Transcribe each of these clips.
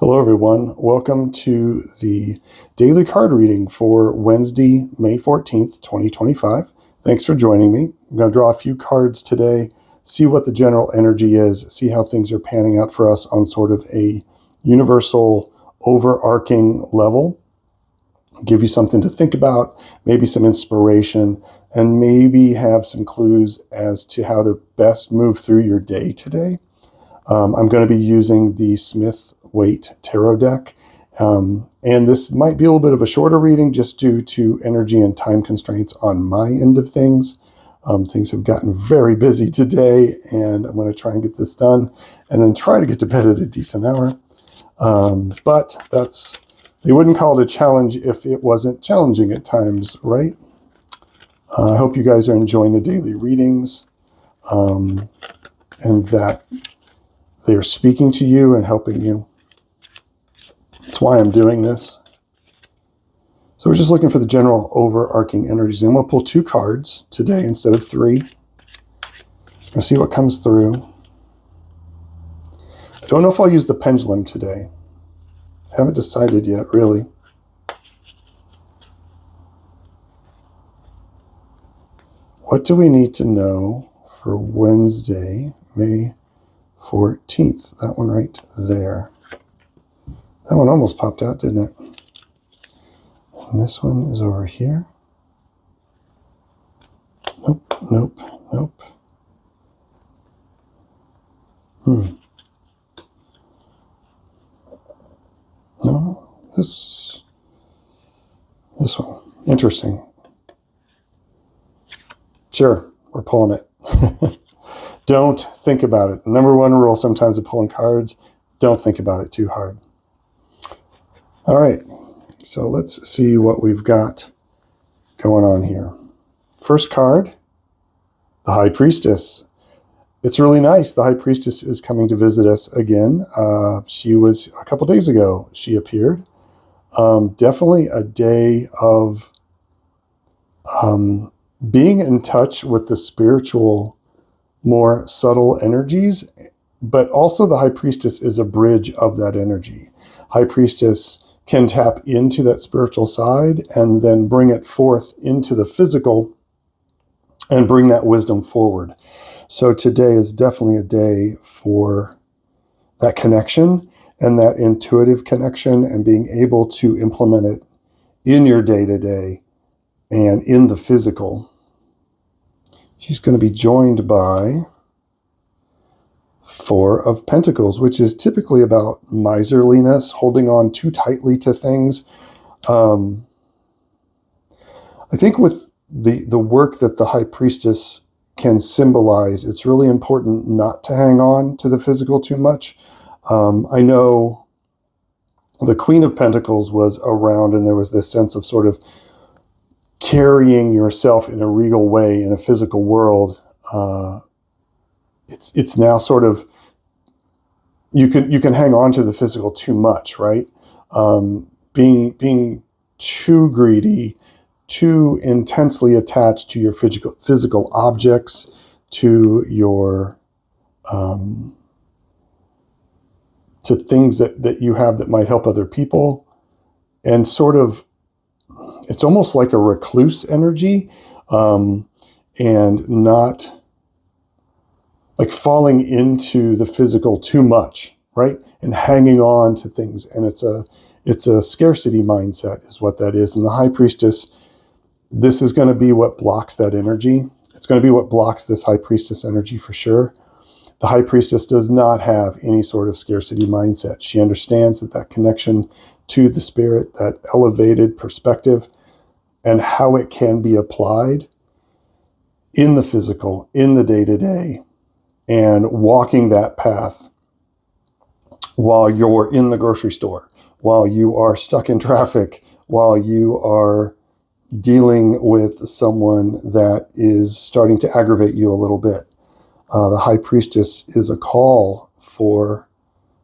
Hello, everyone. Welcome to the daily card reading for Wednesday, May 14th, 2025. Thanks for joining me. I'm going to draw a few cards today, see what the general energy is, see how things are panning out for us on sort of a universal, overarching level. Give you something to think about, maybe some inspiration, and maybe have some clues as to how to best move through your day today. I'm going to be using the Waite tarot deck, and this might be a little bit of a shorter reading just due to energy and time constraints on my end of things. Things have gotten very busy today, and I'm going to try and get this done and then try to get to bed at a decent hour. But they wouldn't call it a challenge if it wasn't challenging at times, right? I hope you guys are enjoying the daily readings, and that they're speaking to you and helping you. That's why I'm doing this. So we're just looking for the general overarching energies. And we'll pull 2 cards today instead of 3. We'll see what comes through. I don't know if I'll use the pendulum today. Haven't decided yet, really. What do we need to know for Wednesday, May 14th? That one right there. That one almost popped out, didn't it? And this one is over here. Nope, nope, nope. No, this one. Interesting. Sure, we're pulling it. Don't think about it. The number one rule sometimes of pulling cards, don't think about it too hard. All right, so let's see what we've got going on here. First card, the High Priestess. It's really nice. The High Priestess is coming to visit us again. She was a couple days ago, she appeared. Definitely a day of being in touch with the spiritual, more subtle energies, but also the High Priestess is a bridge of that energy. High Priestess can tap into that spiritual side and then bring it forth into the physical and bring that wisdom forward. So today is definitely a day for that connection and that intuitive connection and being able to implement it in your day-to-day and in the physical. She's going to be joined by 4 of Pentacles, which is typically about miserliness, holding on too tightly to things. I think with the work that the High Priestess can symbolize, it's really important not to hang on to the physical too much. I know the Queen of Pentacles was around, and there was this sense of sort of carrying yourself in a regal way in a physical world. It's now sort of, you can hang on to the physical too much, right? Being too greedy, too intensely attached to your physical objects, to your to things that you have that might help other people, and sort of, it's almost like a recluse energy, and not like falling into the physical too much, right? And hanging on to things. And it's a scarcity mindset is what that is. And the High Priestess, this is going to be what blocks that energy. It's going to be what blocks this High Priestess energy for sure. The High Priestess does not have any sort of scarcity mindset. She understands that connection to the spirit, that elevated perspective, and how it can be applied in the physical, in the day-to-day, and walking that path while you're in the grocery store, while you are stuck in traffic, while you are dealing with someone that is starting to aggravate you a little bit. The High Priestess is a call for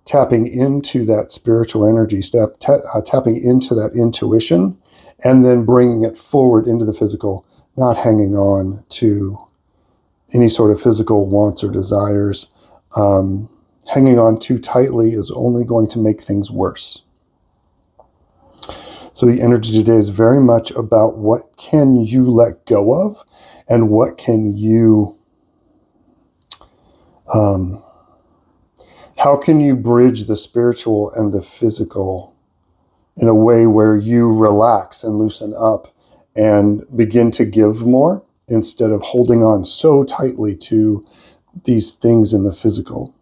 tapping into that spiritual energy, tapping into that intuition, and then bringing it forward into the physical, not hanging on to any sort of physical wants or desires. hanging on too tightly is only going to make things worse. So the energy today is very much about what can you let go of and what can you, how can you bridge the spiritual and the physical in a way where you relax and loosen up and begin to give more instead of holding on so tightly to these things in the physical.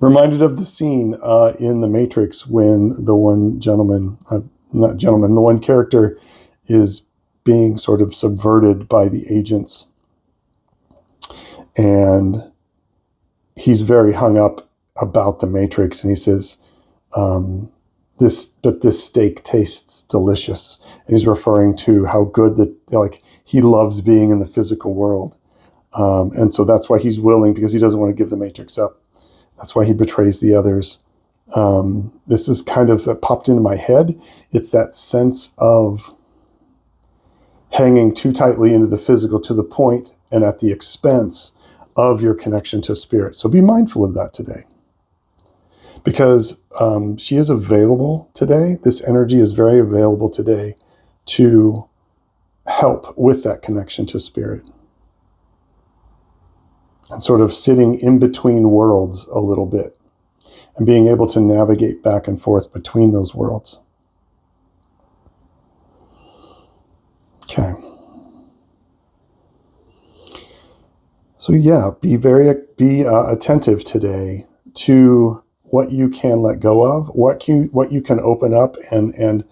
Reminded of the scene in The Matrix when the one the one character is being sort of subverted by the agents. And he's very hung up about the Matrix. And he says, this steak tastes delicious. And he's referring to how good he loves being in the physical world. And so that's why he's willing, because he doesn't want to give the Matrix up. That's why he betrays the others. This is kind of popped into my head. It's that sense of hanging too tightly into the physical to the point and at the expense of your connection to spirit. So be mindful of that today. Because she is available today. This energy is very available today to help with that connection to spirit. And sort of sitting in between worlds a little bit and being able to navigate back and forth between those worlds. Okay. So yeah, be attentive today to what you can let go of, what you can open up and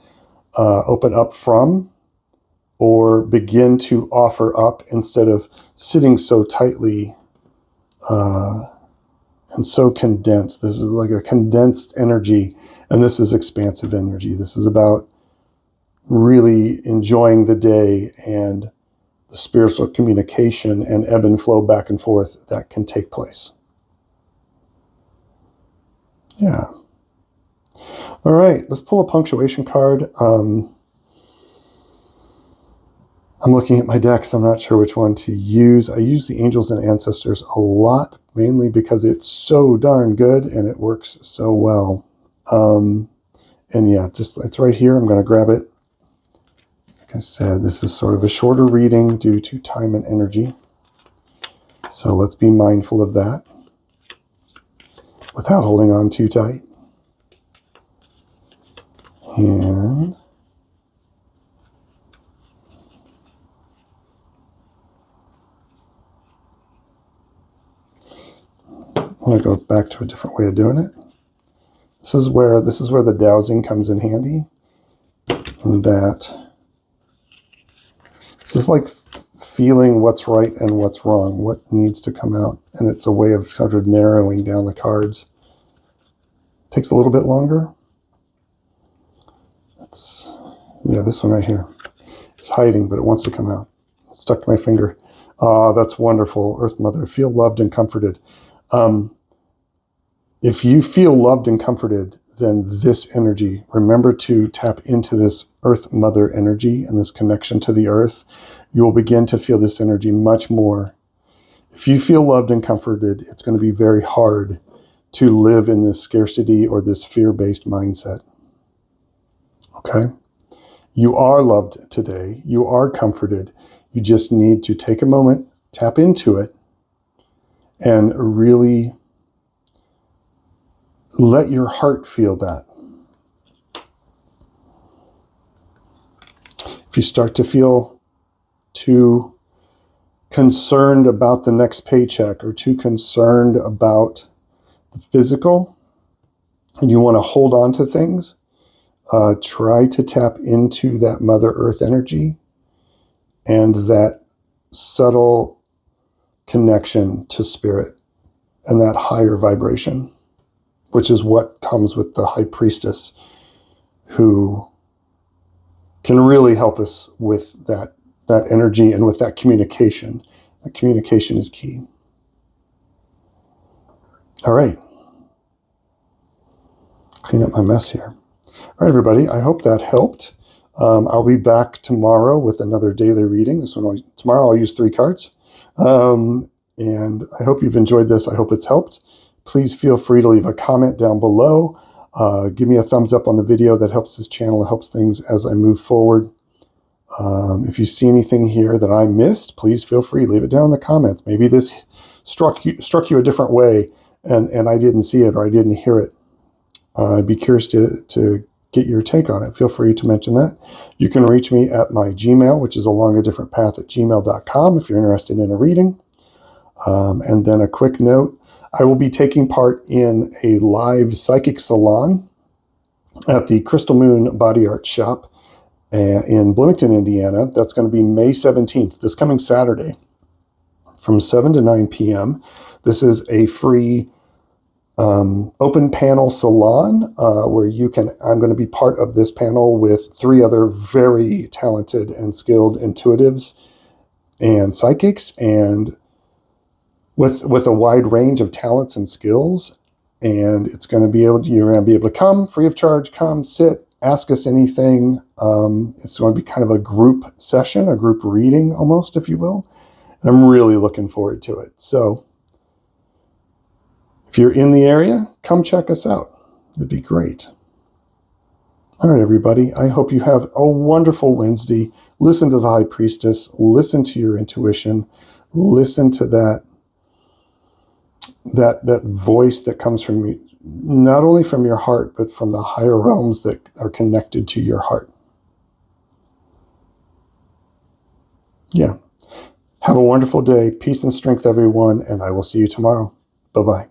open up from, or begin to offer up instead of sitting so tightly and so condensed. This is like a condensed energy, and this is expansive energy. This is about really enjoying the day and the spiritual communication and ebb and flow back and forth that can take place. Yeah. All right, let's pull a punctuation card. I'm looking at my decks. I'm not sure which one to use. I use the angels and ancestors a lot, mainly because it's so darn good and it works so well. And yeah, it's right here. I'm going to grab it. Like I said, this is sort of a shorter reading due to time and energy. So let's be mindful of that without holding on too tight. And I'm going to go back to a different way of doing it. This is where the dowsing comes in handy. And that this is like feeling what's right and what's wrong, what needs to come out. And it's a way of sort of narrowing down the cards. Takes a little bit longer. This one right here. It's hiding, but it wants to come out. It stuck to my finger. That's wonderful, Earth Mother. Feel loved and comforted. If you feel loved and comforted, then this energy, remember to tap into this Earth Mother energy and this connection to the earth. You will begin to feel this energy much more. If you feel loved and comforted, it's going to be very hard to live in this scarcity or this fear-based mindset. Okay? You are loved today. You are comforted. You just need to take a moment, tap into it, and really let your heart feel that. If you start to feel too concerned about the next paycheck or too concerned about the physical and you want to hold on to things, try to tap into that Mother Earth energy and that subtle connection to spirit and that higher vibration, which is what comes with the High Priestess, who can really help us with that energy and with that communication. That communication is key. All right. Clean up my mess here. All right, everybody. I hope that helped. I'll be back tomorrow with another daily reading. Tomorrow I'll use 3 cards. And and I hope you've enjoyed this. I hope it's helped. Please feel free to leave a comment down below. Give me a thumbs up on the video. That helps this channel. It helps things as I move forward. If you see anything here that I missed, please feel free. Leave it down in the comments. Maybe this struck you a different way, and I didn't see it or I didn't hear it. I'd be curious to get your take on it. Feel free to mention that. You can reach me at my Gmail, which is along a different path at gmail.com if you're interested in a reading. And then a quick note, I will be taking part in a live psychic salon at the Crystal Moon Body Art Shop in Bloomington, Indiana. That's going to be May 17th, this coming Saturday, from 7 to 9 p.m. This is a free open panel salon where I'm going to be part of this panel with 3 other very talented and skilled intuitives and psychics, and with a wide range of talents and skills. And it's going to be you're going to be able to come free of charge, come sit, ask us anything. It's going to be kind of a group session, a group reading almost, if you will. And I'm really looking forward to it. So if you're in the area, come check us out. It'd be great. All right, everybody. I hope you have a wonderful Wednesday. Listen to the High Priestess. Listen to your intuition. Listen to that voice that comes from you, not only from your heart, but from the higher realms that are connected to your heart. Yeah. Have a wonderful day. Peace and strength, everyone, and I will see you tomorrow. Bye-bye.